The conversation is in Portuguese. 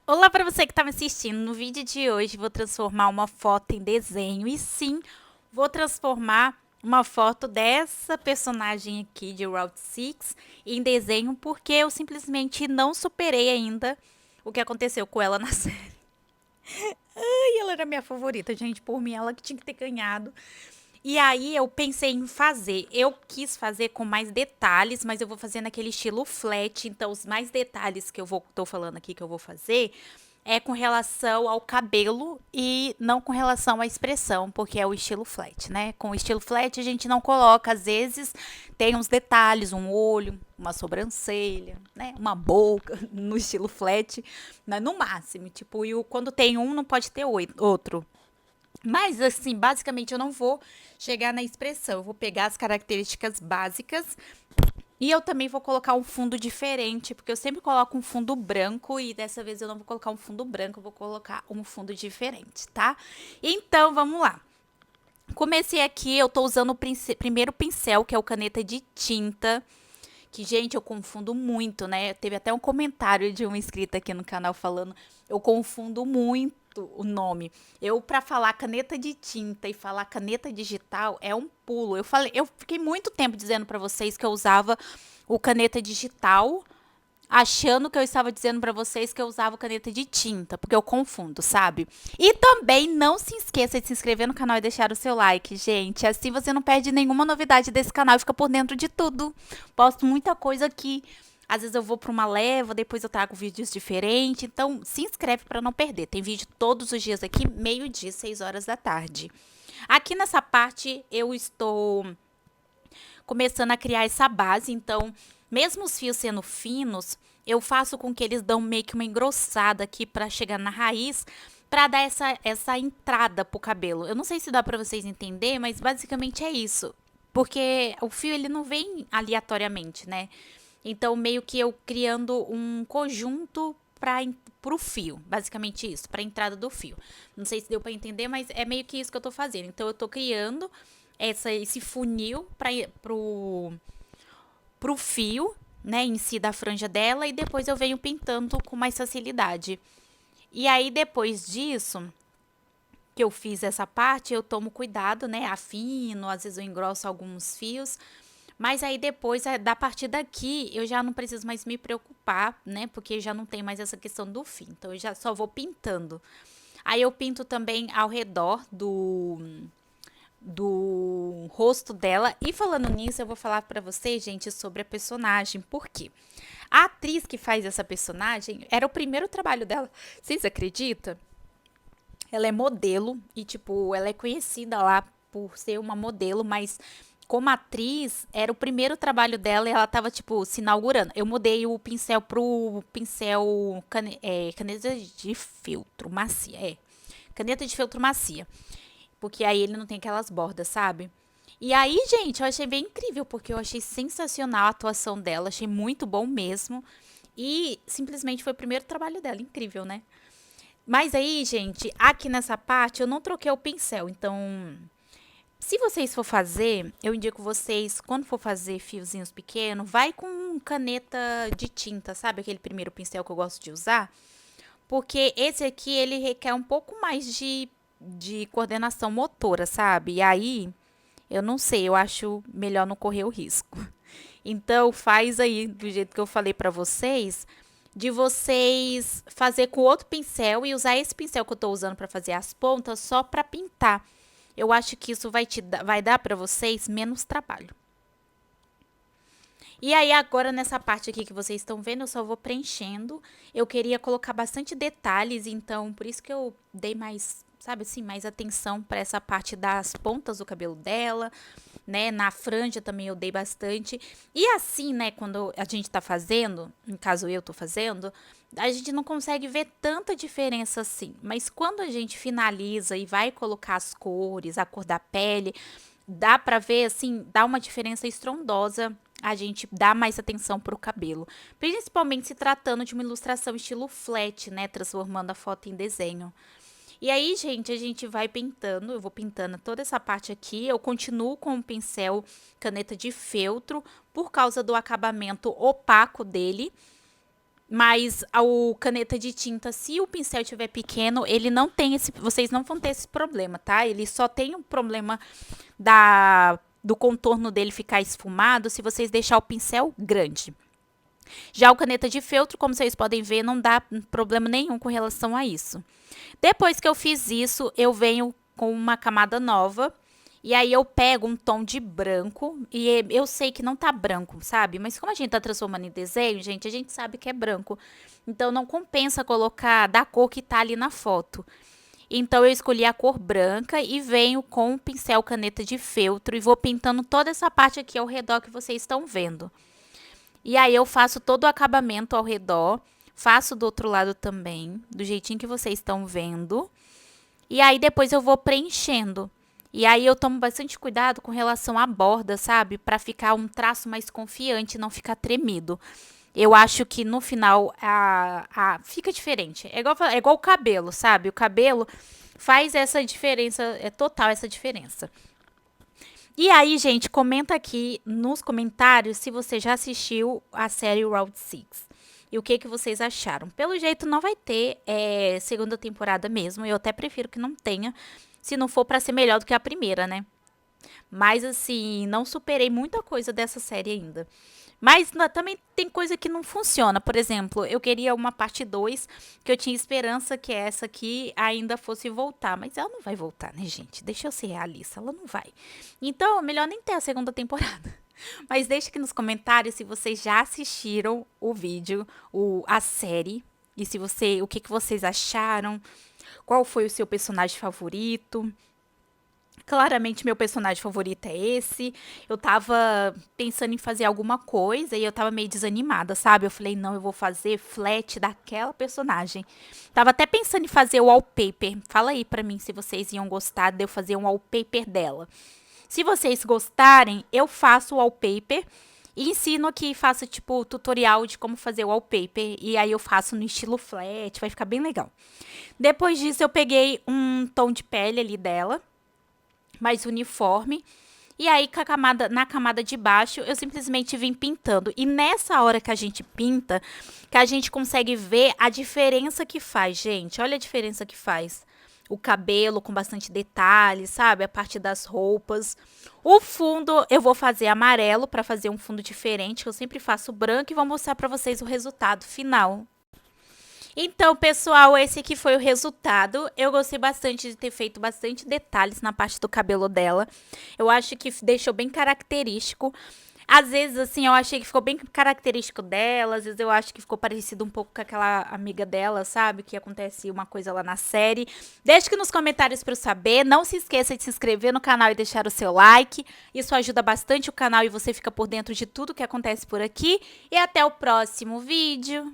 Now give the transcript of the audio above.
Olá para você que está me assistindo. No vídeo de hoje vou transformar uma foto em desenho e sim, vou transformar uma foto dessa personagem aqui de Route 6 em desenho porque eu simplesmente não superei ainda o que aconteceu com ela na série. E ela era minha favorita, gente, por mim ela que tinha que ter ganhado. E aí eu pensei em fazer. Eu quis fazer com mais detalhes, mas eu vou fazer naquele estilo flat. Então, os mais detalhes que tô falando aqui que eu vou fazer é com relação ao cabelo e não com relação à expressão, porque é o estilo flat, né? Com o estilo flat a gente não coloca, às vezes tem uns detalhes, um olho, uma sobrancelha, né? Uma boca no estilo flat, mas no máximo, tipo, quando tem um não pode ter outro. Mas, assim, basicamente eu não vou chegar na expressão. Eu vou pegar as características básicas e eu também vou colocar um fundo diferente, porque eu sempre coloco um fundo branco e dessa vez eu não vou colocar um fundo branco, eu vou colocar um fundo diferente, tá? Então, vamos lá. Comecei aqui, eu tô usando o primeiro pincel, que é o caneta de tinta. Que, gente, eu confundo muito, né? Teve até um comentário de uma inscrita aqui no canal falando, eu confundo muito o nome. Eu, para falar caneta de tinta e falar caneta digital, é um pulo. Eu fiquei muito tempo dizendo para vocês que eu usava o caneta digital, achando que eu estava dizendo para vocês que eu usava caneta de tinta, porque eu confundo, sabe? E também não se esqueça de se inscrever no canal e deixar o seu like, gente. Assim você não perde nenhuma novidade desse canal e fica por dentro de tudo. Posto muita coisa aqui. Às vezes eu vou para uma leva, depois eu trago vídeos diferentes. Então, se inscreve para não perder. Tem vídeo todos os dias aqui, meio-dia, 6 horas da tarde. Aqui nessa parte eu estou começando a criar essa base. Então, mesmo os fios sendo finos, eu faço com que eles dão meio que uma engrossada aqui para chegar na raiz, para dar essa entrada pro cabelo. Eu não sei se dá para vocês entender, mas basicamente é isso. Porque o fio ele não vem aleatoriamente, né? Então, meio que eu criando um conjunto para o fio, basicamente isso, para a entrada do fio. Não sei se deu para entender, mas é meio que isso que eu tô fazendo. Então, eu tô criando esse funil para pro fio, né, em si da franja dela e depois eu venho pintando com mais facilidade. E aí depois disso, que eu fiz essa parte, eu tomo cuidado, né, afino, às vezes eu engrosso alguns fios, mas aí depois, da partir daqui, eu já não preciso mais me preocupar, né, porque já não tem mais essa questão do fio, então eu já só vou pintando. Aí eu pinto também ao redor do rosto dela. E falando nisso, eu vou falar pra vocês, gente, sobre a personagem. Por quê? A atriz que faz essa personagem era o primeiro trabalho dela. Vocês acreditam? Ela é modelo e, tipo, ela é conhecida lá por ser uma modelo, mas como atriz, era o primeiro trabalho dela e ela tava, tipo, se inaugurando. Eu mudei o pincel pro pincel caneta de feltro macia, caneta de feltro macia. Porque aí ele não tem aquelas bordas, sabe? E aí, gente, eu achei bem incrível, porque eu achei sensacional a atuação dela, achei muito bom mesmo. E simplesmente foi o primeiro trabalho dela, incrível, né? Mas aí, gente, aqui nessa parte eu não troquei o pincel, então se vocês for fazer, eu indico vocês, quando for fazer fiozinhos pequenos, vai com caneta de tinta, sabe? Aquele primeiro pincel que eu gosto de usar. Porque esse aqui, ele requer um pouco mais de coordenação motora, sabe? E aí, eu não sei, eu acho melhor não correr o risco. Então, faz aí do jeito que eu falei pra vocês, de vocês fazer com outro pincel e usar esse pincel que eu tô usando pra fazer as pontas só pra pintar. Eu acho que isso vai dar pra vocês menos trabalho. E aí, agora nessa parte aqui que vocês estão vendo, eu só vou preenchendo. Eu queria colocar bastante detalhes, então por isso que eu dei mais, sabe assim, mais atenção para essa parte das pontas do cabelo dela, né? Na franja também eu dei bastante. E assim, né, quando a gente tá fazendo, no caso eu tô fazendo, a gente não consegue ver tanta diferença assim. Mas quando a gente finaliza e vai colocar as cores, a cor da pele, dá pra ver assim, dá uma diferença estrondosa. A gente dá mais atenção pro cabelo, principalmente se tratando de uma ilustração estilo flat, né, transformando a foto em desenho. E aí, gente, a gente vai pintando, eu vou pintando toda essa parte aqui, eu continuo com o pincel caneta de feltro, por causa do acabamento opaco dele, Mas o caneta de tinta, se o pincel estiver pequeno, ele não tem vocês não vão ter esse problema, tá? Ele só tem um problema do contorno dele ficar esfumado se vocês deixar o pincel grande. Já o caneta de feltro, como vocês podem ver, não dá problema nenhum com relação a isso. Depois que eu fiz isso, eu venho com uma camada nova. E aí eu pego um tom de branco, e eu sei que não tá branco, sabe? Mas como a gente tá transformando em desenho, gente, a gente sabe que é branco. Então não compensa colocar da cor que tá ali na foto. Então eu escolhi a cor branca e venho com o pincel caneta de feltro e vou pintando toda essa parte aqui ao redor que vocês estão vendo. E aí eu faço todo o acabamento ao redor, faço do outro lado também, do jeitinho que vocês estão vendo. E aí depois eu vou preenchendo. E aí eu tomo bastante cuidado com relação à borda, sabe? Para ficar um traço mais confiante, não ficar tremido. Eu acho que no final fica diferente. É igual o cabelo, sabe? O cabelo faz essa diferença, é total essa diferença. E aí, gente, comenta aqui nos comentários se você já assistiu a série Round 6. E o que vocês acharam? Pelo jeito não vai ter segunda temporada mesmo. Eu até prefiro que não tenha, se não for para ser melhor do que a primeira, né? Mas assim, não superei muita coisa dessa série ainda. Mas também tem coisa que não funciona. Por exemplo, eu queria uma parte 2, que eu tinha esperança que essa aqui ainda fosse voltar. Mas ela não vai voltar, né, gente? Deixa eu ser realista, ela não vai. Então, é melhor nem ter a segunda temporada. Mas deixe aqui nos comentários se vocês já assistiram o vídeo, a série. E se o que vocês acharam. Qual foi o seu personagem favorito? Claramente, meu personagem favorito é esse. Eu tava pensando em fazer alguma coisa e eu tava meio desanimada, sabe? Eu falei, não, eu vou fazer flat daquela personagem. Tava até pensando em fazer o wallpaper. Fala aí pra mim se vocês iam gostar de eu fazer um wallpaper dela. Se vocês gostarem, eu faço o wallpaper e ensino aqui, faço tipo tutorial de como fazer o wallpaper. E aí eu faço no estilo flat, vai ficar bem legal. Depois disso, eu peguei um tom de pele ali dela, mais uniforme. E aí, na camada de baixo, eu simplesmente vim pintando. E nessa hora que a gente pinta, que a gente consegue ver a diferença que faz, gente. Olha a diferença que faz. O cabelo com bastante detalhes, sabe? A parte das roupas. O fundo, eu vou fazer amarelo para fazer um fundo diferente. Eu sempre faço branco e vou mostrar para vocês o resultado final. Então, pessoal, esse aqui foi o resultado. Eu gostei bastante de ter feito bastante detalhes na parte do cabelo dela. Eu acho que deixou bem característico. Às vezes, assim, eu achei que ficou bem característico dela. Às vezes eu acho que ficou parecido um pouco com aquela amiga dela, sabe? Que acontece uma coisa lá na série. Deixe aqui nos comentários para eu saber. Não se esqueça de se inscrever no canal e deixar o seu like. Isso ajuda bastante o canal e você fica por dentro de tudo que acontece por aqui. E até o próximo vídeo.